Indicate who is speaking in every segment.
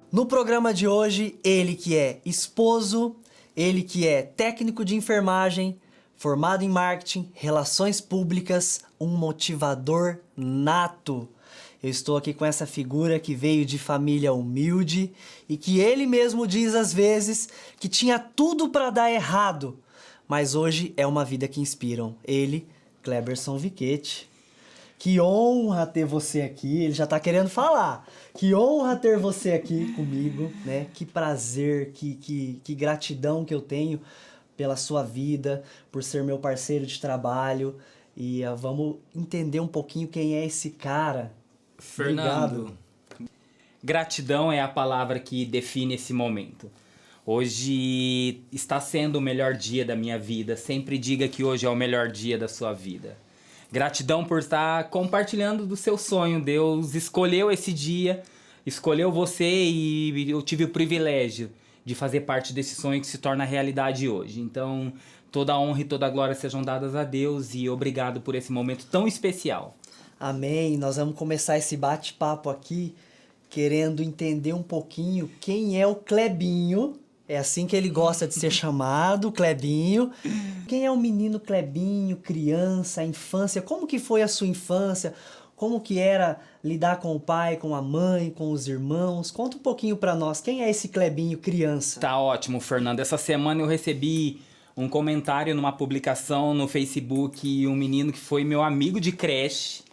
Speaker 1: No programa de hoje, ele que é esposo, ele que é técnico de enfermagem, formado em marketing, relações públicas, um motivador nato. Eu estou aqui com essa figura que veio de família humilde e que ele mesmo diz às vezes que tinha tudo para dar errado, mas hoje é uma vida que inspiram. Ele, Cleberson Viquetti. Que honra ter você aqui, ele já tá querendo falar. Que honra ter você aqui comigo, né? Que prazer, que gratidão que eu tenho pela sua vida, por ser meu parceiro de trabalho. E vamos entender um pouquinho quem é esse cara.
Speaker 2: Fernando,
Speaker 1: Obrigado.
Speaker 2: gratidão é a palavra que define esse momento. Hoje está sendo o melhor dia da minha vida. Sempre diga que hoje é o melhor dia da sua vida. Gratidão por estar compartilhando do seu sonho. Deus escolheu esse dia, escolheu você e eu tive o privilégio de fazer parte desse sonho que se torna realidade hoje. Então, toda a honra e toda a glória sejam dadas a Deus e obrigado por esse momento tão especial.
Speaker 1: Amém. Nós vamos começar esse bate-papo aqui querendo entender um pouquinho quem é o Clebinho. É assim que ele gosta de ser chamado, Clebinho. Quem é o menino Clebinho, criança, infância? Como que foi a sua infância? Como que era lidar com o pai, com a mãe, com os irmãos? Conta um pouquinho pra nós. Quem é esse Clebinho, criança?
Speaker 2: Tá ótimo, Fernando. Essa semana eu recebi um comentário numa publicação no Facebook e um menino que foi meu amigo de creche.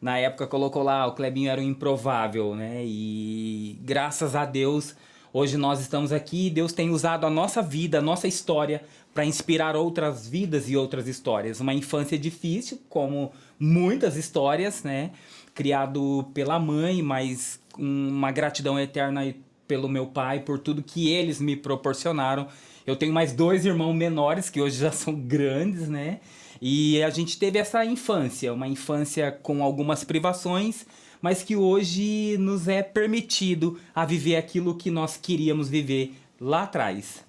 Speaker 2: Na época colocou lá, o Clebinho era um improvável, né? E graças a Deus, hoje nós estamos aqui e Deus tem usado a nossa vida, a nossa história para inspirar outras vidas e outras histórias. Uma infância difícil, como muitas histórias, né? Criado pela mãe, mas uma gratidão eterna pelo meu pai, por tudo que eles me proporcionaram. Eu tenho mais 2 irmãos menores, que hoje já são grandes, né? E a gente teve essa infância, uma infância com algumas privações, mas que hoje nos é permitido a viver aquilo que nós queríamos viver lá atrás.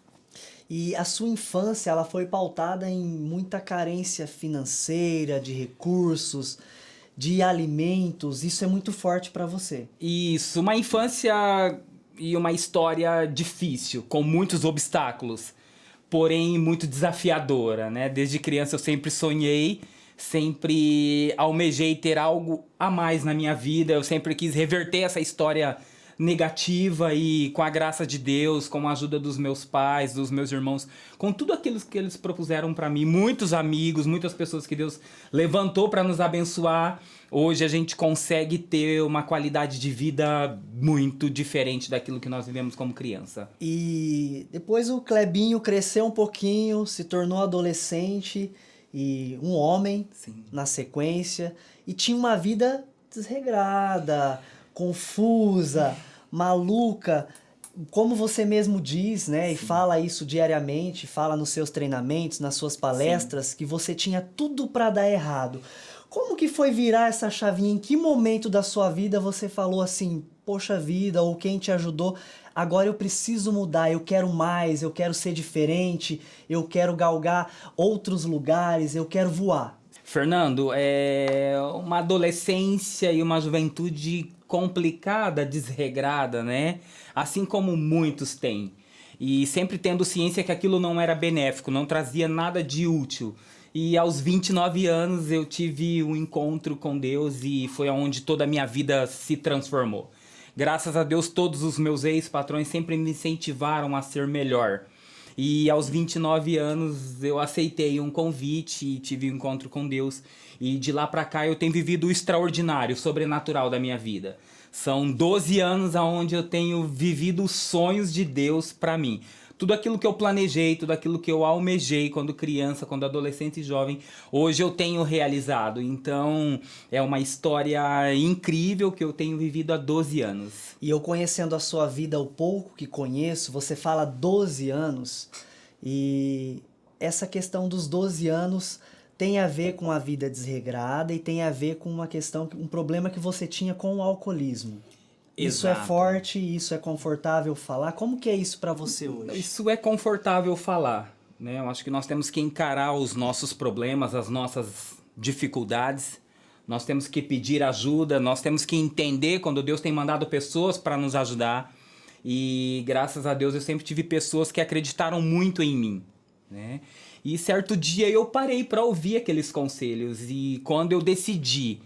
Speaker 1: E a sua infância, ela foi pautada em muita carência financeira, de recursos, de alimentos. Isso é muito forte pra você.
Speaker 2: Isso, uma infância e uma história difícil, com muitos obstáculos, porém muito desafiadora, né? Desde criança eu sempre sonhei, sempre almejei ter algo a mais na minha vida, eu sempre quis reverter essa história negativa e com a graça de Deus, com a ajuda dos meus pais, dos meus irmãos, com tudo aquilo que eles propuseram para mim, muitos amigos, muitas pessoas que Deus levantou para nos abençoar, hoje a gente consegue ter uma qualidade de vida muito diferente daquilo que nós vivemos como criança.
Speaker 1: E depois o Clebinho cresceu um pouquinho, se tornou adolescente e um homem.
Speaker 2: Sim.
Speaker 1: Na sequência, e tinha uma vida desregrada, confusa, maluca, como você mesmo diz, né? E fala isso diariamente, fala nos seus treinamentos, nas suas palestras, que você tinha tudo para dar errado. Como que foi virar essa chavinha? Em que momento da sua vida você falou assim, poxa vida, ou quem te ajudou, agora eu preciso mudar, eu quero mais, eu quero ser diferente, eu quero galgar outros lugares, eu quero voar?
Speaker 2: Fernando, é uma adolescência e uma juventude complicada, desregrada, né? Assim como muitos têm. E sempre tendo ciência que aquilo não era benéfico, não trazia nada de útil. E aos 29 anos eu tive um encontro com Deus e foi onde toda a minha vida se transformou. Graças a Deus, todos os meus ex-patrões sempre me incentivaram a ser melhor. E aos 29 anos eu aceitei um convite e tive um encontro com Deus. E de lá pra cá eu tenho vivido o extraordinário, o sobrenatural da minha vida. São 12 anos onde eu tenho vivido os sonhos de Deus pra mim. Tudo aquilo que eu planejei, tudo aquilo que eu almejei quando criança, quando adolescente e jovem, hoje eu tenho realizado. Então, é uma história incrível que eu tenho vivido há 12 anos.
Speaker 1: E eu conhecendo a sua vida, o pouco que conheço, você fala 12 anos, e essa questão dos 12 anos tem a ver com a vida desregrada e tem a ver com uma questão, um problema que você tinha com o alcoolismo. Isso é
Speaker 2: Exato.
Speaker 1: forte, isso é confortável falar. Como que é isso pra você hoje?
Speaker 2: Isso é confortável falar, né? Eu acho que nós temos que encarar os nossos problemas, as nossas dificuldades. Nós temos que pedir ajuda, nós temos que entender quando Deus tem mandado pessoas para nos ajudar. E graças a Deus eu sempre tive pessoas que acreditaram muito em mim, né? E certo dia eu parei para ouvir aqueles conselhos, e quando eu decidi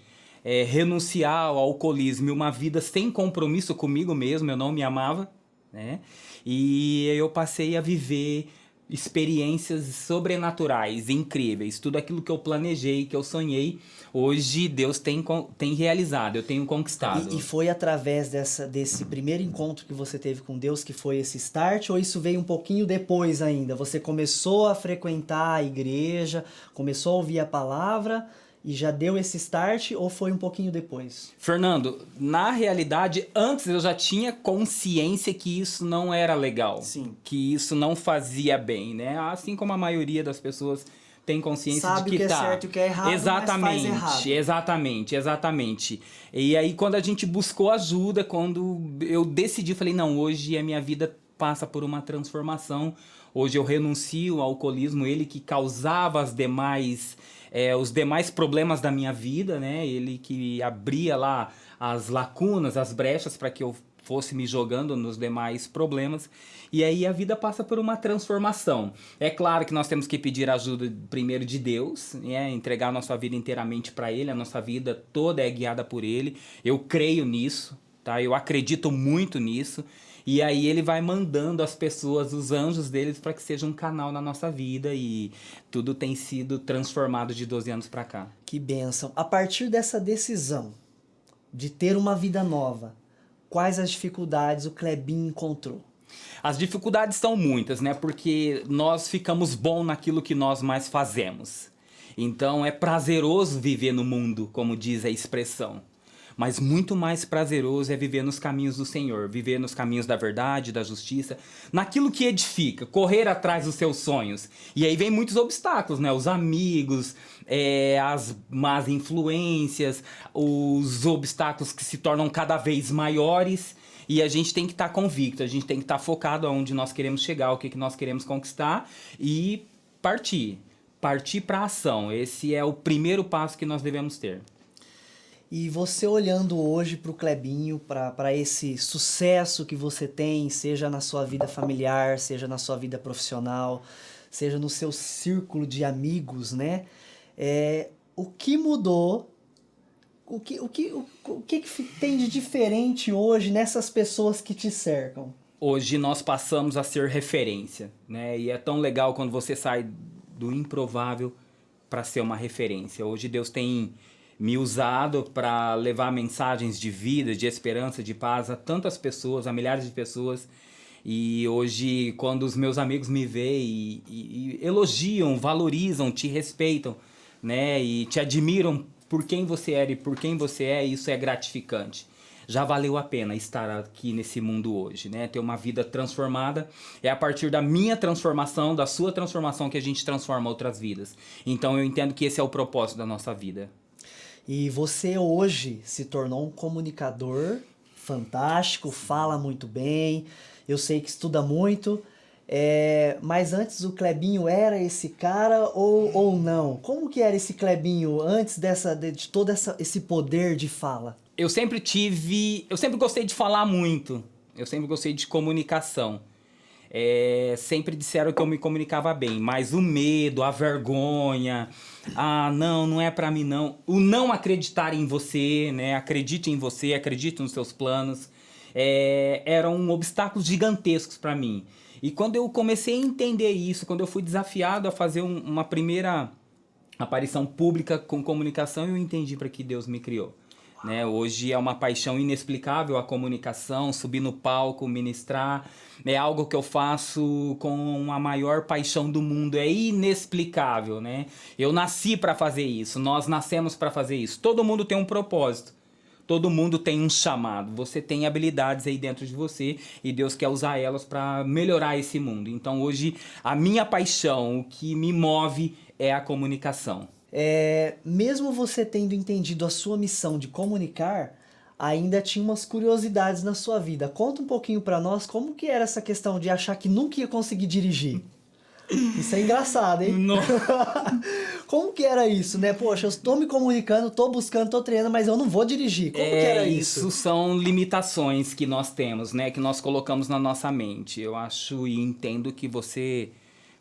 Speaker 2: renunciar ao alcoolismo e uma vida sem compromisso comigo mesmo, eu não me amava, né? E eu passei a viver experiências sobrenaturais, incríveis. Tudo aquilo que eu planejei, que eu sonhei, hoje Deus tem realizado, eu tenho conquistado.
Speaker 1: E foi através desse primeiro encontro que você teve com Deus que foi esse start, ou isso veio um pouquinho depois ainda? Você começou a frequentar a igreja, começou a ouvir a palavra e já deu esse start, ou foi um pouquinho depois?
Speaker 2: Fernando, na realidade, antes eu já tinha consciência que isso não era legal.
Speaker 1: Sim.
Speaker 2: Que isso não fazia bem, né? Assim como a maioria das pessoas tem consciência
Speaker 1: Sabe
Speaker 2: de que
Speaker 1: o que é certo e o que é errado,
Speaker 2: exatamente,
Speaker 1: mas faz errado.
Speaker 2: exatamente. E aí quando a gente buscou ajuda, quando eu decidi, falei, não, hoje a minha vida passa por uma transformação. Hoje eu renuncio ao alcoolismo, ele que causava os demais problemas da minha vida, né? Ele que abria lá as lacunas, as brechas para que eu fosse me jogando nos demais problemas. E aí a vida passa por uma transformação. É claro que nós temos que pedir ajuda primeiro de Deus, né? Entregar a nossa vida inteiramente para Ele, a nossa vida toda é guiada por Ele. Eu creio nisso, tá? Eu acredito muito nisso. E aí ele vai mandando as pessoas, os anjos deles, para que seja um canal na nossa vida, e tudo tem sido transformado de 12 anos para cá.
Speaker 1: Que bênção. A partir dessa decisão de ter uma vida nova, quais as dificuldades o Clebinho encontrou?
Speaker 2: As dificuldades são muitas, né? Porque nós ficamos bom naquilo que nós mais fazemos. Então é prazeroso viver no mundo, como diz a expressão. Mas muito mais prazeroso é viver nos caminhos do Senhor, viver nos caminhos da verdade, da justiça, naquilo que edifica, correr atrás dos seus sonhos. E aí vem muitos obstáculos, né? Os amigos, as más influências, os obstáculos que se tornam cada vez maiores. E a gente tem que estar convicto, a gente tem que estar focado aonde nós queremos chegar, o que nós queremos conquistar e partir para a ação. Esse é o primeiro passo que nós devemos ter.
Speaker 1: E você olhando hoje para o Clebinho, para esse sucesso que você tem, seja na sua vida familiar, seja na sua vida profissional, seja no seu círculo de amigos, né? O que mudou? O que tem de diferente hoje nessas pessoas que te cercam?
Speaker 2: Hoje nós passamos a ser referência, né? E é tão legal quando você sai do improvável para ser uma referência. Hoje Deus tem me usado para levar mensagens de vida, de esperança, de paz a tantas pessoas, a milhares de pessoas. E hoje, quando os meus amigos me veem e elogiam, valorizam, te respeitam, né? E te admiram por quem você era e por quem você é, isso é gratificante. Já valeu a pena estar aqui nesse mundo hoje, né? Ter uma vida transformada. É a partir da minha transformação, da sua transformação, que a gente transforma outras vidas. Então eu entendo que esse é o propósito da nossa vida.
Speaker 1: E você hoje se tornou um comunicador fantástico, fala muito bem, eu sei que estuda muito, mas antes o Clebinho era esse cara ou não? Como que era esse Clebinho antes de todo esse poder de fala?
Speaker 2: Eu sempre gostei de falar muito, eu sempre gostei de comunicação. Sempre disseram que eu me comunicava bem, mas o medo, a vergonha, não é pra mim não, o não acreditar em você, né? Acredite em você, acredite nos seus planos, eram obstáculos gigantescos pra mim. E quando eu comecei a entender isso, quando eu fui desafiado a fazer uma primeira aparição pública com comunicação, eu entendi para que Deus me criou. Né? Hoje é uma paixão inexplicável a comunicação, subir no palco, ministrar, é algo que eu faço com a maior paixão do mundo, é inexplicável, né? Eu nasci para fazer isso, nós nascemos para fazer isso, todo mundo tem um propósito, todo mundo tem um chamado, você tem habilidades aí dentro de você e Deus quer usar elas para melhorar esse mundo. Então hoje a minha paixão, o que me move é a comunicação.
Speaker 1: Mesmo você tendo entendido a sua missão de comunicar, ainda tinha umas curiosidades na sua vida. Conta um pouquinho pra nós como que era essa questão de achar que nunca ia conseguir dirigir. Isso é engraçado, hein?
Speaker 2: No-
Speaker 1: Como que era isso, né? Poxa, eu estou me comunicando, estou buscando, estou treinando, mas eu não vou dirigir. Como que era
Speaker 2: Isso
Speaker 1: isso?
Speaker 2: são limitações que nós temos, né? Que nós colocamos na nossa mente. Eu acho e entendo que você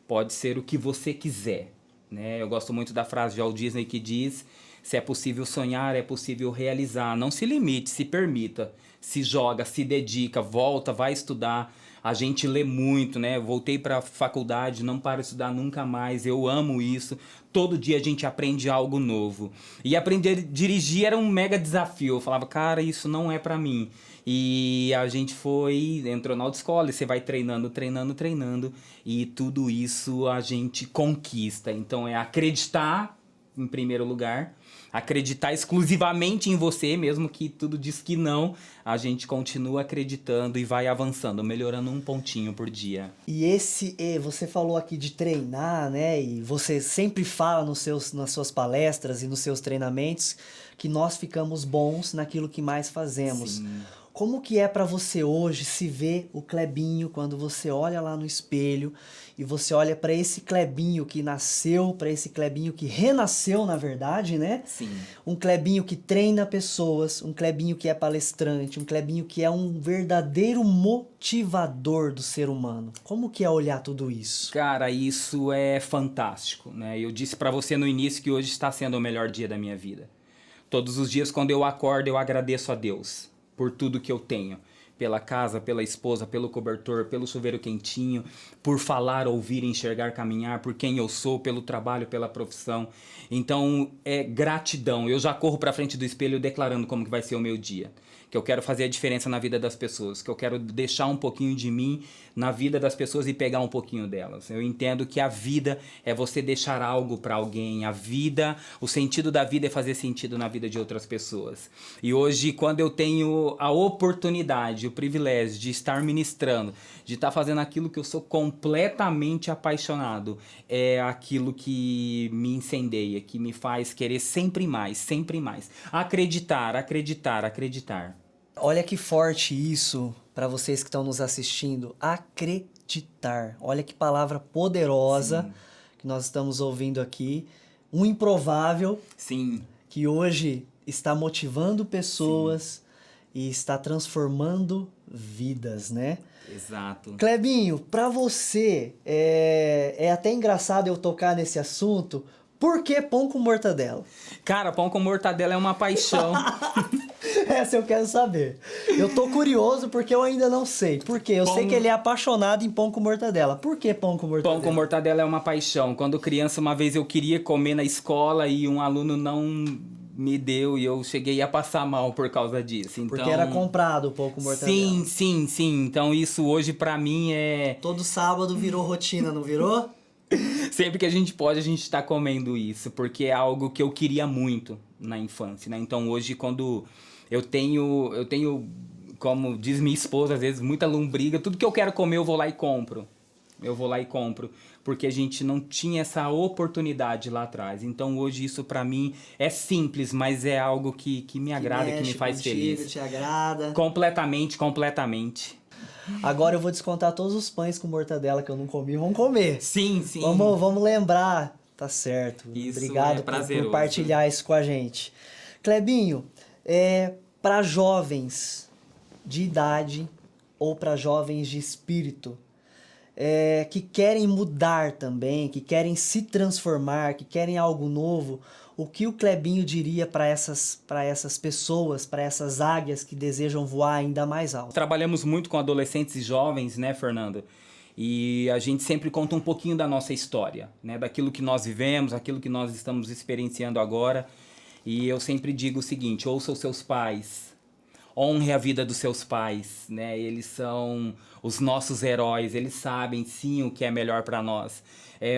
Speaker 2: pode ser o que você quiser, né? Eu gosto muito da frase de Walt Disney que diz: se é possível sonhar, é possível realizar. Não se limite, se permita. Se joga, se dedica, volta, vai estudar. A gente lê muito, né? Voltei para a faculdade, não paro de estudar nunca mais. Eu amo isso. Todo dia a gente aprende algo novo. E aprender a dirigir era um mega desafio. Eu falava, cara, isso não é para mim. E a gente entrou na autoescola e você vai treinando, treinando, treinando. E tudo isso a gente conquista. Então é acreditar em primeiro lugar, acreditar exclusivamente em você, mesmo que tudo diz que não, a gente continua acreditando e vai avançando, melhorando um pontinho por dia.
Speaker 1: Você falou aqui de treinar, né? E você sempre fala nas suas palestras e nos seus treinamentos que nós ficamos bons naquilo que mais fazemos.
Speaker 2: Sim.
Speaker 1: Como que é pra você hoje se ver o Clebinho quando você olha lá no espelho e você olha pra esse Clebinho que nasceu, pra esse Clebinho que renasceu, na verdade, né?
Speaker 2: Sim.
Speaker 1: Um Clebinho que treina pessoas, um Clebinho que é palestrante, um Clebinho que é um verdadeiro motivador do ser humano. Como que é olhar tudo isso?
Speaker 2: Cara, isso é fantástico, né? Eu disse pra você no início que hoje está sendo o melhor dia da minha vida. Todos os dias quando eu acordo, eu agradeço a Deus por tudo que eu tenho. Pela casa, pela esposa, pelo cobertor, pelo chuveiro quentinho, por falar, ouvir, enxergar, caminhar, por quem eu sou, pelo trabalho, pela profissão. Então, é gratidão. Eu já corro pra frente do espelho declarando como que vai ser o meu dia. Que eu quero fazer a diferença na vida das pessoas, que eu quero deixar um pouquinho de mim na vida das pessoas e pegar um pouquinho delas. Eu entendo que a vida é você deixar algo para alguém. A vida, o sentido da vida é fazer sentido na vida de outras pessoas. E hoje, quando eu tenho a oportunidade, o privilégio de estar ministrando, de estar fazendo aquilo que eu sou completamente apaixonado, é aquilo que me incendeia, que me faz querer sempre mais, sempre mais. Acreditar, acreditar, acreditar.
Speaker 1: Olha que forte isso para vocês que estão nos assistindo. Acreditar. Olha que palavra poderosa que nós estamos ouvindo aqui. Um improvável
Speaker 2: Sim.
Speaker 1: que hoje está motivando pessoas e está transformando vidas, né?
Speaker 2: Exato.
Speaker 1: Clebinho, para você, é até engraçado eu tocar nesse assunto. Por que pão com mortadela?
Speaker 2: Cara, pão com mortadela é uma paixão.
Speaker 1: Essa eu quero saber. Eu tô curioso porque eu ainda não sei. Por quê? Eu sei que ele é apaixonado em pão com mortadela. Por que pão com mortadela?
Speaker 2: Pão com mortadela é uma paixão. Quando criança, uma vez eu queria comer na escola e um aluno não me deu e eu cheguei a passar mal por causa disso. Então,
Speaker 1: Porque era comprado o pão com mortadela.
Speaker 2: sim, sim, sim. Então isso hoje pra mim é...
Speaker 1: Todo sábado virou rotina, não virou?
Speaker 2: Sempre que a gente pode, a gente tá comendo isso. Porque é algo que eu queria muito na infância, né? Então hoje, quando eu tenho, como diz minha esposa, às vezes, muita lombriga. Tudo que eu quero comer, eu vou lá e compro. Eu vou lá e compro. Porque a gente não tinha essa oportunidade lá atrás. Então hoje isso pra mim é simples, mas é algo que me agrada, que me
Speaker 1: mexe
Speaker 2: faz
Speaker 1: contigo,
Speaker 2: feliz.
Speaker 1: te agrada.
Speaker 2: Completamente, completamente.
Speaker 1: Agora eu vou descontar todos os pães com mortadela que eu não comi. Vamos comer.
Speaker 2: Sim, sim.
Speaker 1: Vamos lembrar. Tá certo.
Speaker 2: Isso
Speaker 1: Obrigado
Speaker 2: é
Speaker 1: por
Speaker 2: prazeroso.
Speaker 1: partilhar isso com a gente. Clebinho, para jovens de idade ou para jovens de espírito, que querem mudar também, que querem se transformar, que querem algo novo, o que o Clebinho diria para essas pessoas, para essas águias que desejam voar ainda mais alto?
Speaker 2: Trabalhamos muito com adolescentes e jovens, né, Fernando? E a gente sempre conta um pouquinho da nossa história, né? Daquilo que nós vivemos, aquilo que nós estamos experienciando agora. E eu sempre digo o seguinte: ouça os seus pais, honre a vida dos seus pais, né? Eles são os nossos heróis, eles sabem sim o que é melhor para nós.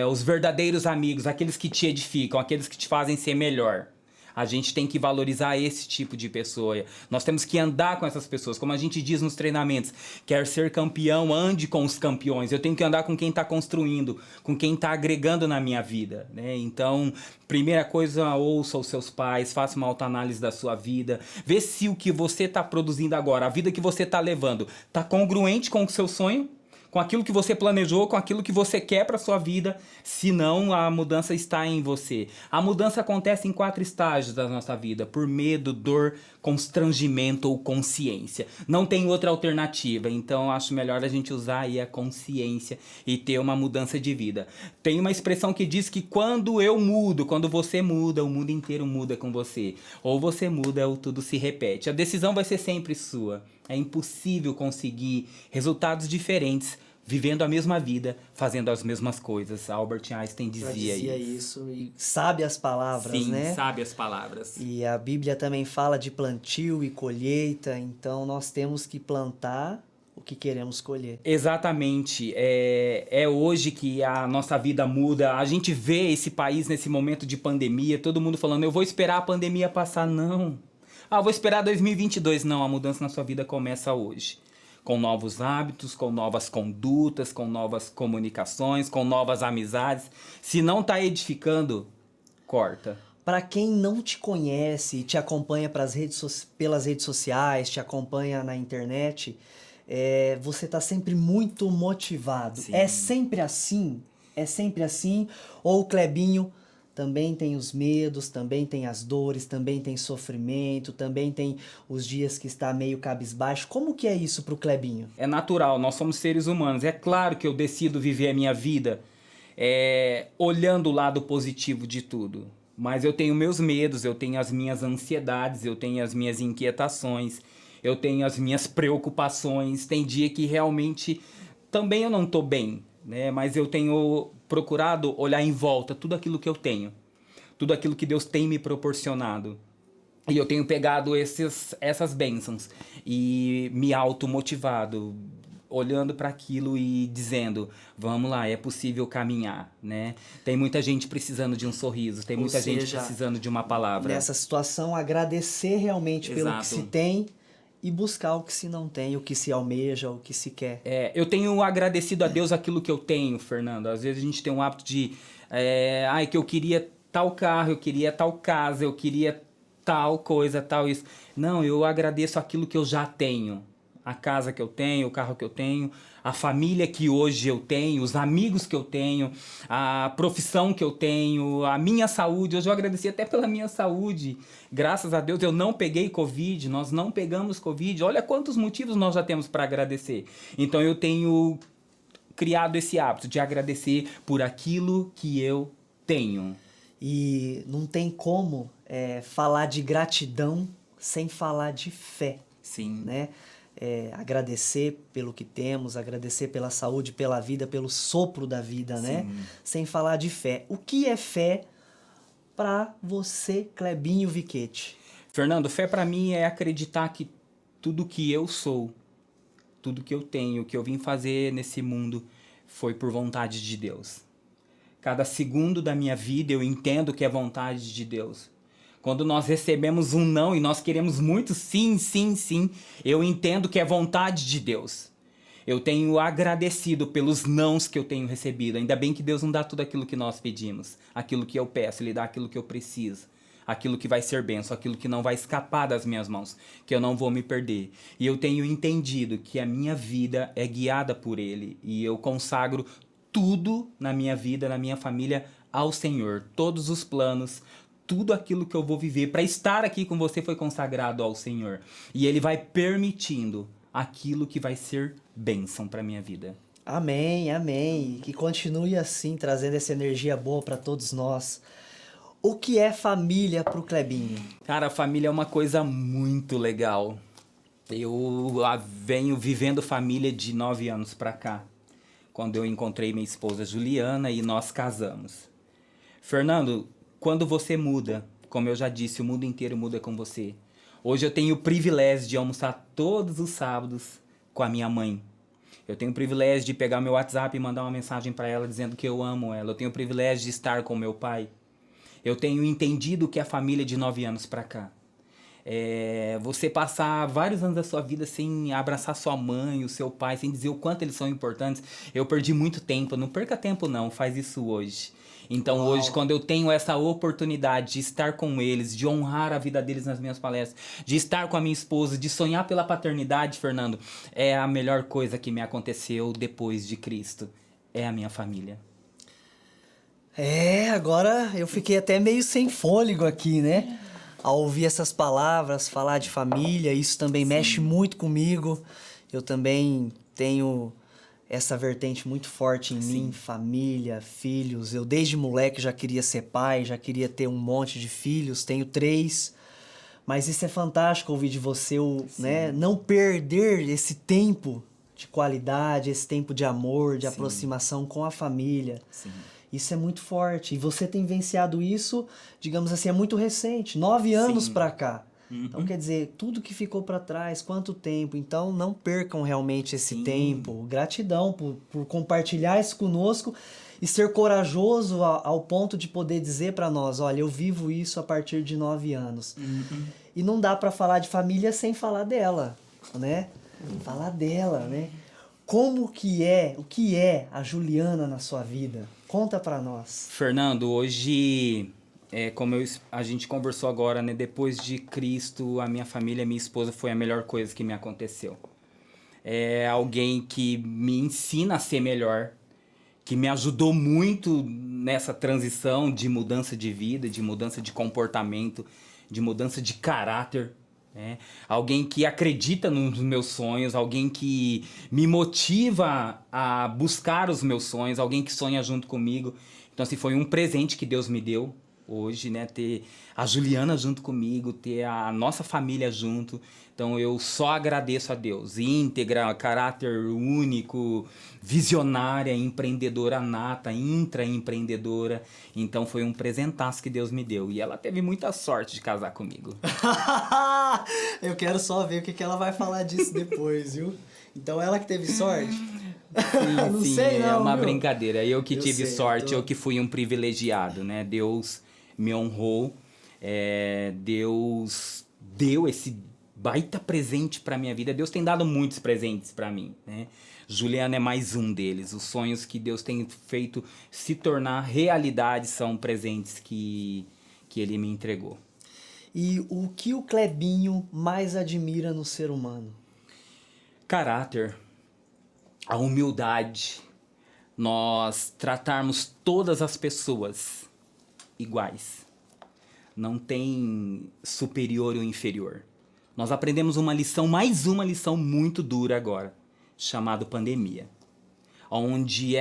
Speaker 2: Os verdadeiros amigos, aqueles que te edificam, aqueles que te fazem ser melhor. A gente tem que valorizar esse tipo de pessoa. Nós temos que andar com essas pessoas. Como a gente diz nos treinamentos, quer ser campeão, ande com os campeões. Eu tenho que andar com quem está construindo, com quem está agregando na minha vida, né? Então, primeira coisa, ouça os seus pais, faça uma autoanálise da sua vida. Vê se o que você está produzindo agora, a vida que você está levando, está congruente com o seu sonho, com aquilo que você planejou, com aquilo que você quer para sua vida, senão a mudança está em você. A mudança acontece em 4 estágios da nossa vida: por medo, dor, constrangimento ou consciência. Não tem outra alternativa, então acho melhor a gente usar aí a consciência e ter uma mudança de vida. Tem uma expressão que diz que quando eu mudo, quando você muda, o mundo inteiro muda com você. Ou você muda ou tudo se repete. A decisão vai ser sempre sua. É impossível conseguir resultados diferentes vivendo a mesma vida, fazendo as mesmas coisas. Albert Einstein
Speaker 1: Já
Speaker 2: dizia
Speaker 1: isso. E sabe as palavras,
Speaker 2: Sim,
Speaker 1: né?
Speaker 2: sabe as palavras.
Speaker 1: E a Bíblia também fala de plantio e colheita, então nós temos que plantar o que queremos colher.
Speaker 2: Exatamente. É hoje que a nossa vida muda. A gente vê esse país nesse momento de pandemia, todo mundo falando, eu vou esperar a pandemia passar. Não. Ah, vou esperar 2022. Não, a mudança na sua vida começa hoje. Com novos hábitos, com novas condutas, com novas comunicações, com novas amizades. Se não está edificando, corta.
Speaker 1: Para quem não te conhece e te acompanha pelas redes sociais, te acompanha na internet, você está sempre muito motivado.
Speaker 2: Sim.
Speaker 1: É sempre assim? É sempre assim? Ou o Clebinho também tem os medos, também tem as dores, também tem sofrimento, também tem os dias que está meio cabisbaixo? Como que é isso pro Clebinho?
Speaker 2: É natural, nós somos seres humanos. É claro que eu decido viver a minha vida olhando o lado positivo de tudo. Mas eu tenho meus medos, eu tenho as minhas ansiedades, eu tenho as minhas inquietações, eu tenho as minhas preocupações. Tem dia que realmente também eu não tô bem, né? Mas eu tenho procurado olhar em volta tudo aquilo que eu tenho, tudo aquilo que Deus tem me proporcionado. E eu tenho pegado essas bênçãos e me automotivado, olhando para aquilo e dizendo, vamos lá, é possível caminhar, né? Tem muita gente precisando de um sorriso, tem muita gente precisando de uma palavra.
Speaker 1: Nessa situação, agradecer realmente pelo que
Speaker 2: Exato.
Speaker 1: se tem e buscar o que se não tem, o que se almeja, o que se quer.
Speaker 2: Eu tenho agradecido a Deus aquilo que eu tenho, Fernando. Às vezes a gente tem um hábito de, que eu queria tal carro, eu queria tal casa, eu queria tal coisa, tal isso. Não, eu agradeço aquilo que eu já tenho. A casa que eu tenho, o carro que eu tenho, a família que hoje eu tenho, os amigos que eu tenho, a profissão que eu tenho, a minha saúde. Hoje eu agradeci até pela minha saúde. Graças a Deus eu não peguei Covid, nós não pegamos Covid. Olha quantos motivos nós já temos para agradecer. Então eu tenho criado esse hábito de agradecer por aquilo que eu tenho.
Speaker 1: E não tem como falar de gratidão sem falar de fé.
Speaker 2: Sim.
Speaker 1: Né? Agradecer pelo que temos, agradecer pela saúde, pela vida, pelo sopro da vida, né? Sem falar de fé. O que é fé para você, Clebinho Viquete?
Speaker 2: Fernando, fé para mim é acreditar que tudo que eu sou, tudo que eu tenho, o que eu vim fazer nesse mundo foi por vontade de Deus. Cada segundo da minha vida eu entendo que é vontade de Deus. Quando nós recebemos um não e nós queremos muito sim, sim, sim, eu entendo que é vontade de Deus. Eu tenho agradecido pelos nãos que eu tenho recebido. Ainda bem que Deus não dá tudo aquilo que nós pedimos, aquilo que eu peço, Ele dá aquilo que eu preciso, aquilo que vai ser bênção, aquilo que não vai escapar das minhas mãos, que eu não vou me perder. E eu tenho entendido que a minha vida é guiada por Ele e eu consagro tudo na minha vida, na minha família, ao Senhor. Todos os planos, tudo aquilo que eu vou viver para estar aqui com você foi consagrado ao Senhor. E Ele vai permitindo aquilo que vai ser bênção para minha vida.
Speaker 1: Amém, amém. Que continue assim, trazendo essa energia boa para todos nós. O que é família pro Clebinho?
Speaker 2: Cara, a família é uma coisa muito legal. Eu venho vivendo família de 9 anos para cá. Quando eu encontrei minha esposa Juliana e nós casamos. Fernando, quando você muda, como eu já disse, o mundo inteiro muda com você. Hoje eu tenho o privilégio de almoçar todos os sábados com a minha mãe. Eu tenho o privilégio de pegar meu WhatsApp e mandar uma mensagem para ela dizendo que eu amo ela. Eu tenho o privilégio de estar com meu pai. Eu tenho entendido que é a família de 9 anos para cá. Você passar vários anos da sua vida sem abraçar sua mãe, o seu pai, sem dizer o quanto eles são importantes. Eu perdi muito tempo, não perca tempo não, faz isso hoje. Então
Speaker 1: Uau.
Speaker 2: hoje, quando eu tenho essa oportunidade de estar com eles, de honrar a vida deles nas minhas palestras, de estar com a minha esposa, de sonhar pela paternidade, Fernando, é a melhor coisa que me aconteceu depois de Cristo. É a minha família.
Speaker 1: Agora eu fiquei até meio sem fôlego aqui, né? Ao ouvir essas palavras, falar de família, isso também mexe muito comigo. Eu também tenho essa vertente muito forte em mim, família, filhos. Eu desde moleque já queria ser pai, já queria ter um monte de filhos, tenho 3. Mas isso é fantástico ouvir de você, né? Não perder esse tempo de qualidade, esse tempo de amor, de aproximação com a família.
Speaker 2: Sim.
Speaker 1: Isso é muito forte. E você tem vivenciado isso, digamos assim, é muito recente, 9 anos pra cá. Então, quer dizer, tudo que ficou pra trás, quanto tempo. Então, não percam realmente esse tempo. Gratidão por compartilhar isso conosco e ser corajoso ao ponto de poder dizer pra nós, olha, eu vivo isso a partir de 9 anos. E não dá pra falar de família sem falar dela, né? Falar dela, né? O que é a Juliana na sua vida? Conta pra nós.
Speaker 2: Fernando, hoje, como a gente conversou agora, né? Depois de Cristo, a minha família, a minha esposa foi a melhor coisa que me aconteceu. É alguém que me ensina a ser melhor, que me ajudou muito nessa transição de mudança de vida, de mudança de comportamento, de mudança de caráter. Alguém que acredita nos meus sonhos, alguém que me motiva a buscar os meus sonhos, alguém que sonha junto comigo. Então, assim, foi um presente que Deus me deu hoje, né? Ter a Juliana junto comigo, ter a nossa família junto. Então, eu só agradeço a Deus. Íntegra, caráter único, visionária, empreendedora nata, intraempreendedora. Então, foi um presentaço que Deus me deu. E ela teve muita sorte de casar comigo.
Speaker 1: Eu quero só ver o que ela vai falar disso depois, viu? Então, ela que teve sorte?
Speaker 2: Sim, sim,
Speaker 1: sei não,
Speaker 2: é uma
Speaker 1: viu?
Speaker 2: brincadeira. Eu que tive
Speaker 1: sei,
Speaker 2: sorte, eu que fui um privilegiado, né? Deus me honrou, Deus deu esse baita presente pra minha vida. Deus tem dado muitos presentes pra mim, né? Juliana é mais um deles. Os sonhos que Deus tem feito se tornar realidade são presentes que Ele me entregou.
Speaker 1: E o que o Clebinho mais admira no ser humano?
Speaker 2: Caráter, a humildade, nós tratarmos todas as pessoas iguais. Não tem superior ou inferior. Nós aprendemos mais uma lição muito dura agora, chamada pandemia. Onde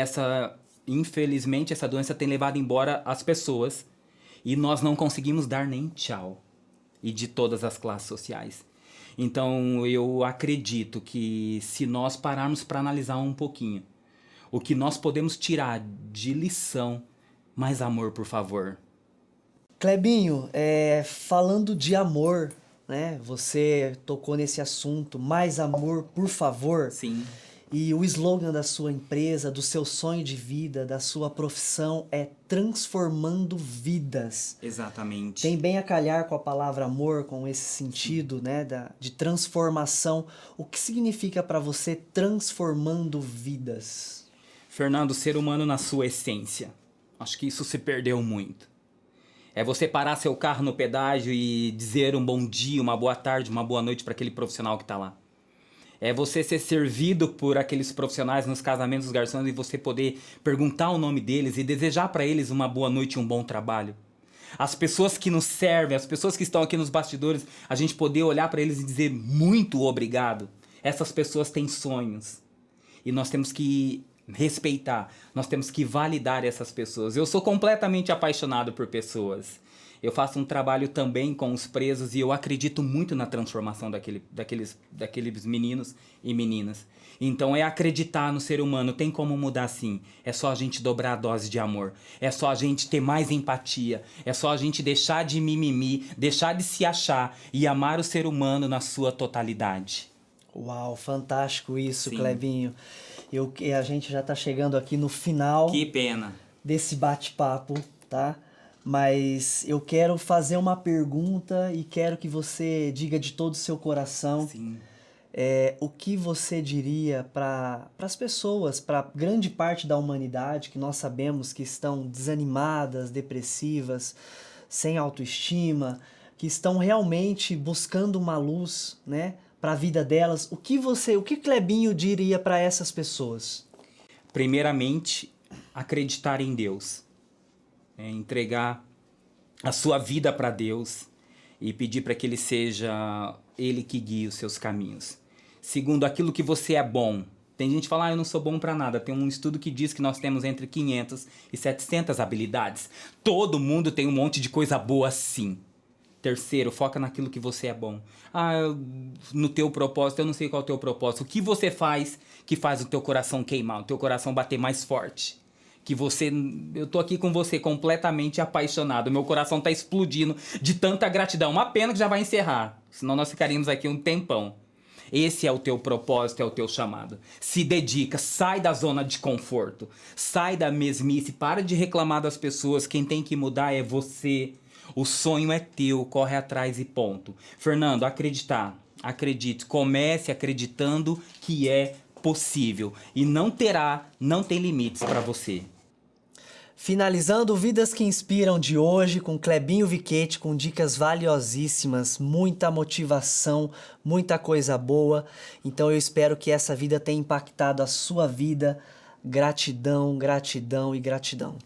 Speaker 2: infelizmente, essa doença tem levado embora as pessoas e nós não conseguimos dar nem tchau. E de todas as classes sociais. Então, eu acredito que se nós pararmos para analisar um pouquinho, o que nós podemos tirar de lição, mais amor, por favor.
Speaker 1: Clebinho, falando de amor, né? Você tocou nesse assunto, mais amor, por favor.
Speaker 2: Sim.
Speaker 1: E o slogan da sua empresa, do seu sonho de vida, da sua profissão é transformando vidas.
Speaker 2: Exatamente.
Speaker 1: Tem bem a calhar com a palavra amor, com esse sentido, né, de transformação. O que significa para você transformando vidas?
Speaker 2: Fernando, ser humano na sua essência. Acho que isso se perdeu muito. É você parar seu carro no pedágio e dizer um bom dia, uma boa tarde, uma boa noite para aquele profissional que está lá. É você ser servido por aqueles profissionais nos casamentos dos garçons e você poder perguntar o nome deles e desejar para eles uma boa noite e um bom trabalho. As pessoas que nos servem, as pessoas que estão aqui nos bastidores, a gente poder olhar para eles e dizer muito obrigado. Essas pessoas têm sonhos e nós temos que respeitar, nós temos que validar essas pessoas. Eu sou completamente apaixonado por pessoas. Eu faço um trabalho também com os presos e eu acredito muito na transformação daqueles meninos e meninas. Então é acreditar no ser humano, tem como mudar sim. É só a gente dobrar a dose de amor. É só a gente ter mais empatia. É só a gente deixar de mimimi, deixar de se achar e amar o ser humano na sua totalidade.
Speaker 1: Uau, fantástico isso,
Speaker 2: Sim.
Speaker 1: Clebinho. A gente já está chegando aqui no final
Speaker 2: Que pena.
Speaker 1: desse bate-papo, tá? mas eu quero fazer uma pergunta e quero que você diga de todo o seu coração.
Speaker 2: Sim.
Speaker 1: O que você diria para as pessoas, para grande parte da humanidade que nós sabemos que estão desanimadas, depressivas, sem autoestima, que estão realmente buscando uma luz, né, para a vida delas? O que Clebinho diria para essas pessoas?
Speaker 2: Primeiramente, acreditar em Deus. Entregar a sua vida para Deus e pedir para que Ele seja Ele que guie os seus caminhos. Segundo, aquilo que você é bom. Tem gente que fala, eu não sou bom para nada. Tem um estudo que diz que nós temos entre 500 e 700 habilidades. Todo mundo tem um monte de coisa boa sim. Terceiro, foca naquilo que você é bom. No teu propósito, eu não sei qual é o teu propósito. O que você faz que faz o teu coração queimar, o teu coração bater mais forte? Eu tô aqui com você completamente apaixonado. Meu coração tá explodindo de tanta gratidão. Uma pena que já vai encerrar. Senão nós ficaríamos aqui um tempão. Esse é o teu propósito, é o teu chamado. Se dedica, sai da zona de conforto. Sai da mesmice, para de reclamar das pessoas. Quem tem que mudar é você. O sonho é teu, corre atrás e ponto. Fernando, acredite. Comece acreditando que é possível. E não tem limites para você.
Speaker 1: Finalizando o Vidas que Inspiram de hoje com Clebinho Viquete, com dicas valiosíssimas, muita motivação, muita coisa boa. Então eu espero que essa vida tenha impactado a sua vida. Gratidão, gratidão e gratidão.